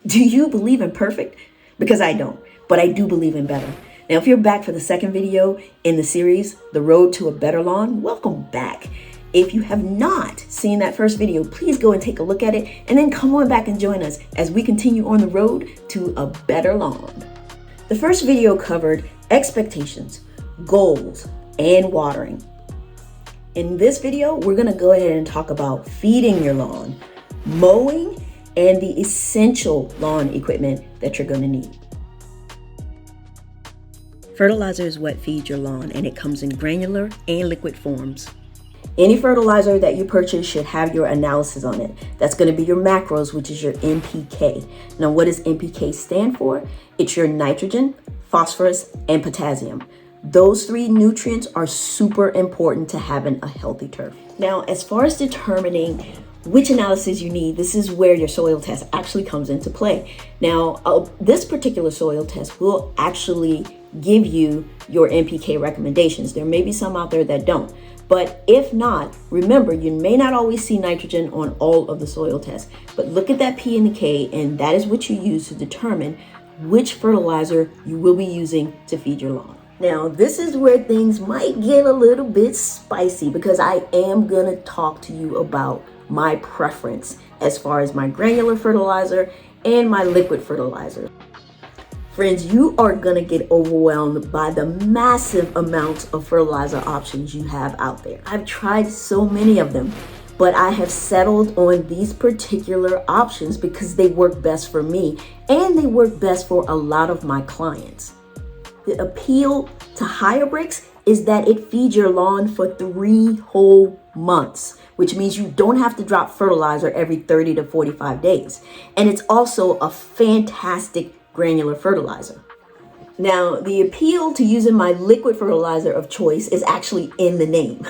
Do you believe in perfect? Because I don't, but I do believe in better. Now, if you're back for the second video in the series, The Road to a Better Lawn, welcome back. If you have not seen that first video, please go and take a look at it, and then come on back and join us as we continue on the road to a better lawn. The first video covered expectations, goals, and watering. In this video, we're gonna go ahead and talk about feeding your lawn, mowing, and the essential lawn equipment that you're gonna need. Fertilizer is what feeds your lawn, and it comes in granular and liquid forms. Any fertilizer that you purchase should have your analysis on it. That's going to be your macros, which is your NPK. Now, what does NPK stand for? It's your nitrogen, phosphorus, and potassium. Those three nutrients are super important to having a healthy turf. Now, as far as determining which analysis you need, this is where your soil test actually comes into play. Now, this particular soil test will actually give you your NPK recommendations. There may be some out there that don't. But if not, remember, you may not always see nitrogen on all of the soil tests, but look at that P and the K, and that is what you use to determine which fertilizer you will be using to feed your lawn. Now, this is where things might get a little bit spicy, because I am gonna talk to you about my preference as far as my granular fertilizer and my liquid fertilizer. Friends, you are gonna get overwhelmed by the massive amounts of fertilizer options you have out there. I've tried so many of them, but I have settled on these particular options because they work best for me and they work best for a lot of my clients. The appeal to Higher Bricks is that it feeds your lawn for 3 whole months, which means you don't have to drop fertilizer every 30 to 45 days. And it's also a fantastic granular fertilizer. Now, the appeal to using my liquid fertilizer of choice is actually in the name.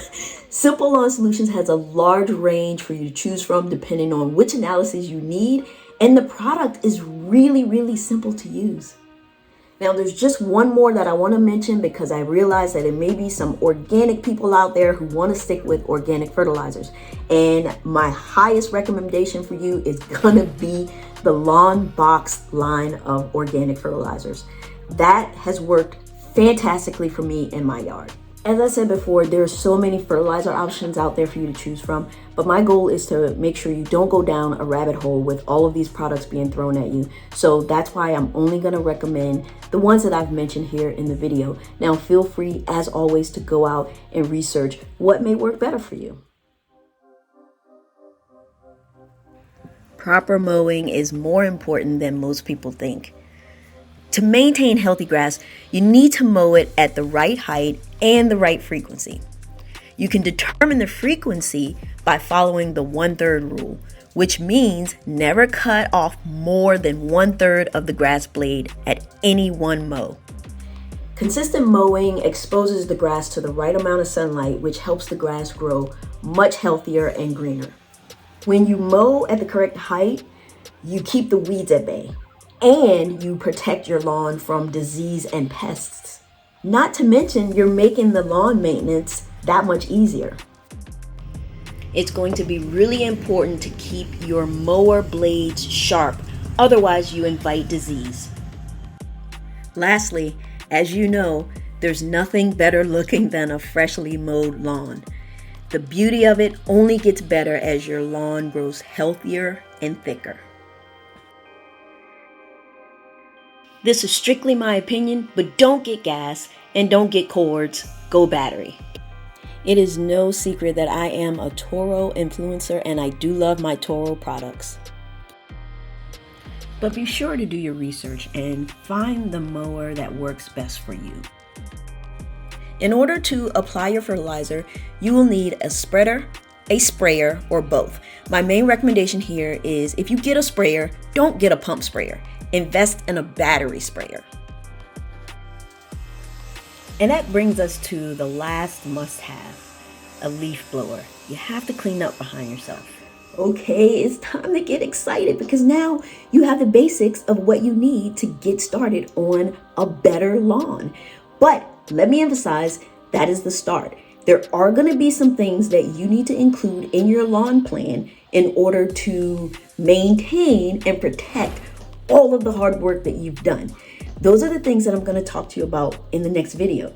Simple Lawn Solutions has a large range for you to choose from depending on which analysis you need, and the product is really, really simple to use. Now, there's just one more that I want to mention because I realize that there may be some organic people out there who want to stick with organic fertilizers. And my highest recommendation for you is going to be the Lawn Box line of organic fertilizers. That has worked fantastically for me in my yard. As I said before, there are so many fertilizer options out there for you to choose from, but my goal is to make sure you don't go down a rabbit hole with all of these products being thrown at you. So that's why I'm only going to recommend the ones that I've mentioned here in the video. Now, feel free, as always, to go out and research what may work better for you. Proper mowing is more important than most people think. To maintain healthy grass, you need to mow it at the right height and the right frequency. You can determine the frequency by following the 1/3 rule, which means never cut off more than 1/3 of the grass blade at any one mow. Consistent mowing exposes the grass to the right amount of sunlight, which helps the grass grow much healthier and greener. When you mow at the correct height, you keep the weeds at bay, and you protect your lawn from disease and pests. Not to mention, you're making the lawn maintenance that much easier. It's going to be really important to keep your mower blades sharp, otherwise you invite disease. Lastly, as you know, there's nothing better looking than a freshly mowed lawn. The beauty of it only gets better as your lawn grows healthier and thicker. This is strictly my opinion, but don't get gas and don't get cords, go battery. It is no secret that I am a Toro influencer and I do love my Toro products. But be sure to do your research and find the mower that works best for you. In order to apply your fertilizer, you will need a spreader, a sprayer, or both. My main recommendation here is if you get a sprayer, don't get a pump sprayer. Invest in a battery sprayer. And that brings us to the last must-have, a leaf blower. You have to clean up behind yourself. Okay, it's time to get excited because now you have the basics of what you need to get started on a better lawn. But let me emphasize, that is the start. There are going to be some things that you need to include in your lawn plan in order to maintain and protect all of the hard work that you've done. Those are the things that I'm going to talk to you about in the next video.